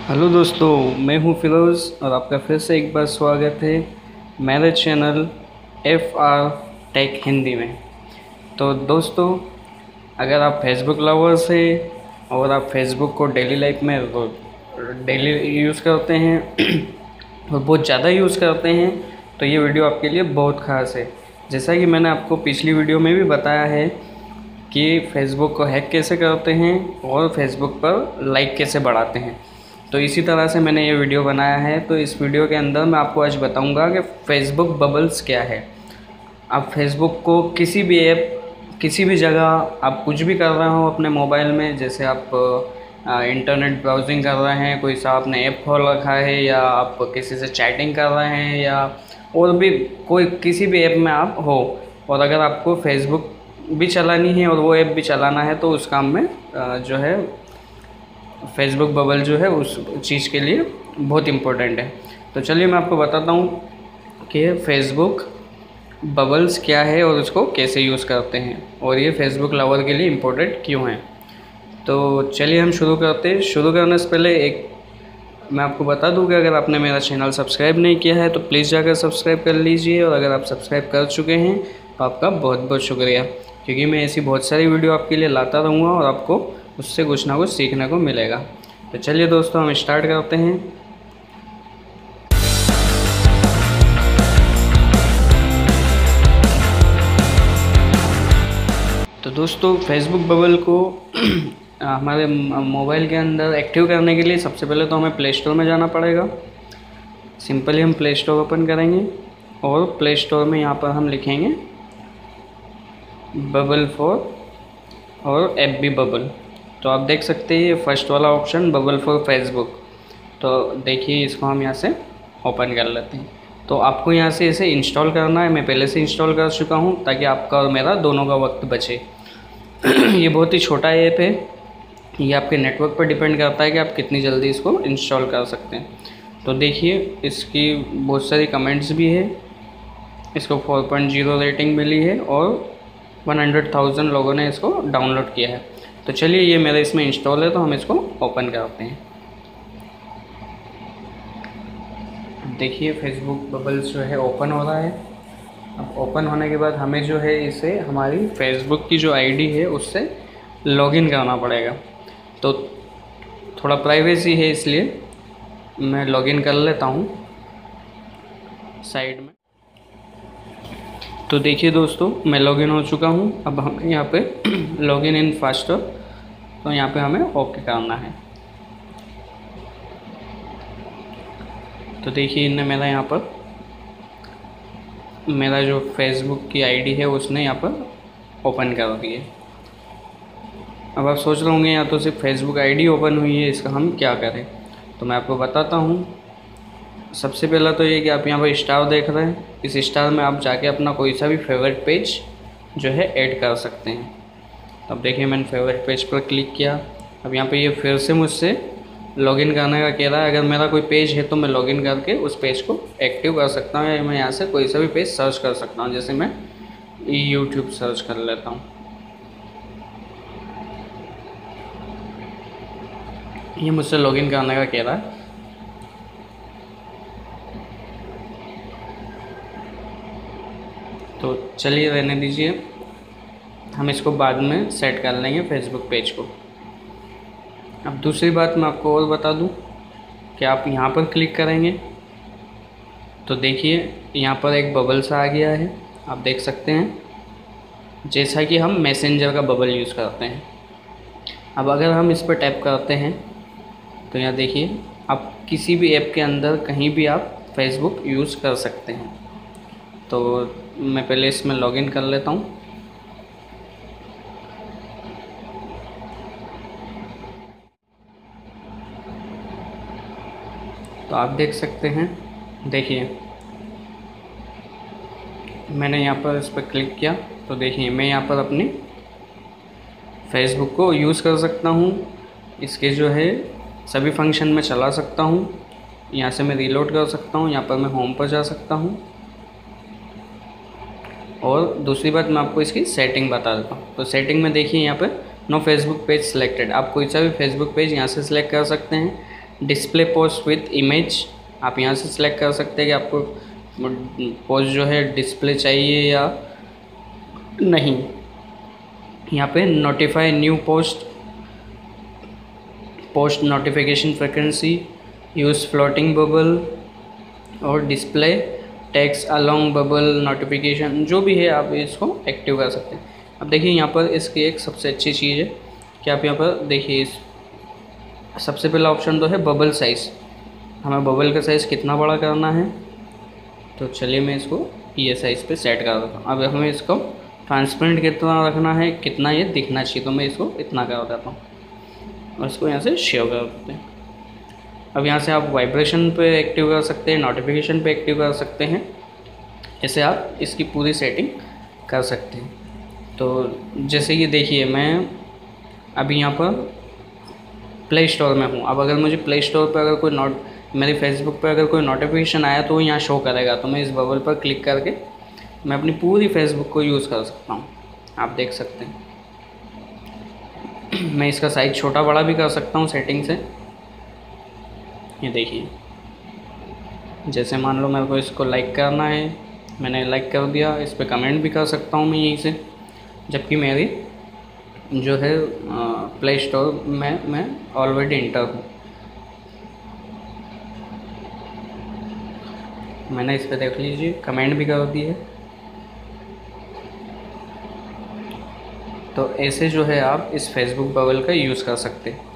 Hello दोस्तों, मैं हूं फिरोज़ और आपका फिर से एक बार स्वागत है मेरे channel F R tech Hindi में। तो दोस्तों, अगर आप फेसबुक लवर्स हैं और आप फेसबुक को डेली लाइफ में डेली यूज़ करते हैं और बहुत ज़्यादा यूज़ करते हैं तो ये वीडियो आपके लिए बहुत ख़ास है। जैसा कि मैंने आपको पिछली वीडियो में भी बताया है कि फेसबुक को हैक कैसे करते हैं और फेसबुक पर लाइक कैसे बढ़ाते हैं, तो इसी तरह से मैंने ये वीडियो बनाया है। तो इस वीडियो के अंदर मैं आपको आज बताऊंगा कि फ़ेसबुक बबल्स क्या है। आप फेसबुक को किसी भी ऐप, किसी भी जगह आप कुछ भी कर रहे हो अपने मोबाइल में, जैसे आप इंटरनेट ब्राउजिंग कर रहे हैं, कोई सा आपने ऐप खोल रखा है, या आप किसी से चैटिंग कर रहे हैं, या और भी कोई किसी भी ऐप में आप हो, और अगर आपको फेसबुक भी चलानी है और वो ऐप भी चलाना है, तो उस काम में जो है फेसबुक बबल जो है उस चीज़ के लिए बहुत इम्पोर्टेंट है। तो चलिए मैं आपको बताता हूँ कि फेसबुक बबल्स क्या है और उसको कैसे यूज़ करते हैं, और ये फेसबुक लवर के लिए इम्पोर्टेंट क्यों है। तो चलिए हम शुरू करते हैं। शुरू करने से पहले एक मैं आपको बता दूं कि अगर आपने मेरा चैनल सब्सक्राइब नहीं किया है तो प्लीज़ जाकर सब्सक्राइब कर लीजिए, और अगर आप सब्सक्राइब कर चुके हैं तो आपका बहुत बहुत शुक्रिया, क्योंकि मैं ऐसी बहुत सारी वीडियो आपके लिए लाता रहूँगा और आपको उससे कुछ ना कुछ सीखने को मिलेगा। तो चलिए दोस्तों, हम स्टार्ट करते हैं। तो दोस्तों, फेसबुक बबल को हमारे मोबाइल के अंदर एक्टिव करने के लिए सबसे पहले तो हमें प्ले स्टोर में जाना पड़ेगा। सिंपली हम प्ले स्टोर ओपन करेंगे और प्ले स्टोर में यहाँ पर हम लिखेंगे बबल फॉर और एफ बी बबल। तो आप देख सकते हैं ये फर्स्ट वाला ऑप्शन बबल फॉर फेसबुक। तो देखिए, इसको हम यहाँ से ओपन कर लेते हैं। तो आपको यहाँ से इसे इंस्टॉल करना है। मैं पहले से इंस्टॉल कर चुका हूँ ताकि आपका और मेरा दोनों का वक्त बचे। ये बहुत ही छोटा ऐप है, ये आपके नेटवर्क पर डिपेंड करता है कि आप कितनी जल्दी इसको इंस्टॉल कर सकते हैं। तो देखिए, इसकी बहुत सारी कमेंट्स भी है, इसको 4.0 रेटिंग मिली है और 100,000 लोगों ने इसको डाउनलोड किया है। तो चलिए, ये मेरा इसमें इंस्टॉल है तो हम इसको ओपन करते हैं। देखिए, फेसबुक बबल्स जो है ओपन हो रहा है। अब ओपन होने के बाद हमें जो है इसे हमारी फेसबुक की जो आईडी है उससे लॉगिन करना पड़ेगा। तो थोड़ा प्राइवेसी है, इसलिए मैं लॉगिन कर लेता हूँ साइड में। तो देखिए दोस्तों, मैं लॉगिन हो चुका हूँ। अब हमें यहाँ पे लॉगिन इन फास्टर, तो यहाँ पे हमें ओके करना है। तो देखिए, इनने मेरा यहाँ पर मेरा जो फेसबुक की आईडी है उसने यहाँ पर ओपन कर दी है। अब आप सोच रहे होंगे यहाँ तो सिर्फ फेसबुक आईडी ओपन हुई है, इसका हम क्या करें। तो मैं आपको बताता हूँ। सबसे पहला तो ये कि आप यहाँ पर स्टार देख रहे हैं, इस स्टार में आप जाके अपना कोई सा भी फेवरेट पेज जो है ऐड कर सकते हैं। अब देखिए, मैंने फेवरेट पेज पर क्लिक किया। अब यहाँ पे ये फिर से मुझसे लॉगिन करने का कह रहा है। अगर मेरा कोई पेज है तो मैं लॉगिन करके उस पेज को एक्टिव कर सकता हूँ, या मैं यहाँ से कोई सा भी पेज सर्च कर सकता हूँ। जैसे मैं यूट्यूब सर्च कर लेता हूँ। ये मुझसे लॉगिन करने का कह रहा है। तो चलिए रहने दीजिए, हम इसको बाद में सेट कर लेंगे फेसबुक पेज को। अब दूसरी बात मैं आपको और बता दूं कि आप यहाँ पर क्लिक करेंगे तो देखिए, यहाँ पर एक बबल सा आ गया है, आप देख सकते हैं, जैसा कि हम मैसेंजर का बबल यूज़ करते हैं। अब अगर हम इस पर टैप करते हैं तो यहाँ देखिए, आप किसी भी ऐप के अंदर कहीं भी आप फेसबुक यूज़ कर सकते हैं। तो मैं पहले इसमें लॉगिन कर लेता हूँ। तो आप देख सकते हैं, देखिए मैंने यहाँ पर इस पर क्लिक किया तो देखिए मैं यहाँ पर अपनी फेसबुक को यूज़ कर सकता हूँ। इसके जो है सभी फंक्शन में चला सकता हूँ। यहाँ से मैं रीलोड कर सकता हूँ, यहाँ पर मैं होम पर जा सकता हूँ। और दूसरी बात मैं आपको इसकी सेटिंग बता देता हूँ। तो सेटिंग में देखिए, यहाँ पर नो फेसबुक पेज सिलेक्टेड, आप कोई सा भी फेसबुक पेज यहाँ से सिलेक्ट कर सकते हैं। डिस्प्ले पोस्ट विथ इमेज, आप यहाँ से सिलेक्ट कर सकते हैं कि आपको पोस्ट जो है डिस्प्ले चाहिए या नहीं। यहाँ पे notify new post, post notification frequency, use floating bubble और display text along bubble notification, जो भी है आप इसको एक्टिव कर सकते हैं। अब देखिए यहाँ पर इसकी एक सबसे अच्छी चीज़ है कि आप यहाँ पर देखिए इस सबसे पहला ऑप्शन तो है बबल साइज़, हमें बबल का साइज़ कितना बड़ा करना है, तो चलिए मैं इसको ये साइज़ पे सेट कर देता हूँ। अब हमें इसको ट्रांसपेरेंट कितना रखना है, कितना ये दिखना चाहिए, तो मैं इसको इतना कर देता हूँ और इसको यहाँ से शेयर कर देते हैं। अब यहाँ से आप वाइब्रेशन पे एक्टिव कर सकते हैं, नोटिफिकेशन पे एक्टिव कर सकते हैं, ऐसे आप इसकी पूरी सेटिंग कर सकते हैं। तो जैसे कि देखिए मैं अभी यहाँ पर प्ले स्टोर में हूँ। अब अगर मुझे प्ले स्टोर पर अगर कोई मेरे फेसबुक पर अगर कोई नोटिफिकेशन आया तो वो यहाँ शो करेगा, तो मैं इस बबल पर क्लिक करके मैं अपनी पूरी फेसबुक को यूज़ कर सकता हूँ। आप देख सकते हैं मैं इसका साइज़ छोटा बड़ा भी कर सकता हूँ सेटिंग से। ये देखिए जैसे मान लो मेरे को इसको लाइक करना है, मैंने लाइक कर दिया, इस पर कमेंट भी कर सकता हूँ मैं यहीं से, जबकि मेरी जो है प्ले स्टोर में मैं ऑलरेडी इंटर हूँ। मैंने इस पर देख लीजिए कमेंट भी कर दी है। तो ऐसे जो है आप इस फेसबुक बबल का यूज़ कर सकते हैं।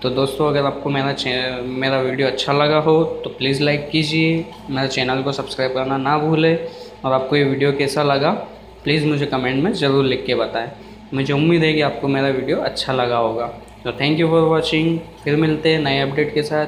तो दोस्तों अगर आपको मेरा वीडियो अच्छा लगा हो तो प्लीज़ लाइक कीजिए, मेरे चैनल को सब्सक्राइब करना ना भूलें, और आपको ये वीडियो कैसा लगा प्लीज़ मुझे कमेंट में ज़रूर लिख के बताएं। मुझे उम्मीद है कि आपको मेरा वीडियो अच्छा लगा होगा। तो थैंक यू फॉर वॉचिंग, फिर मिलते हैं नए अपडेट के साथ।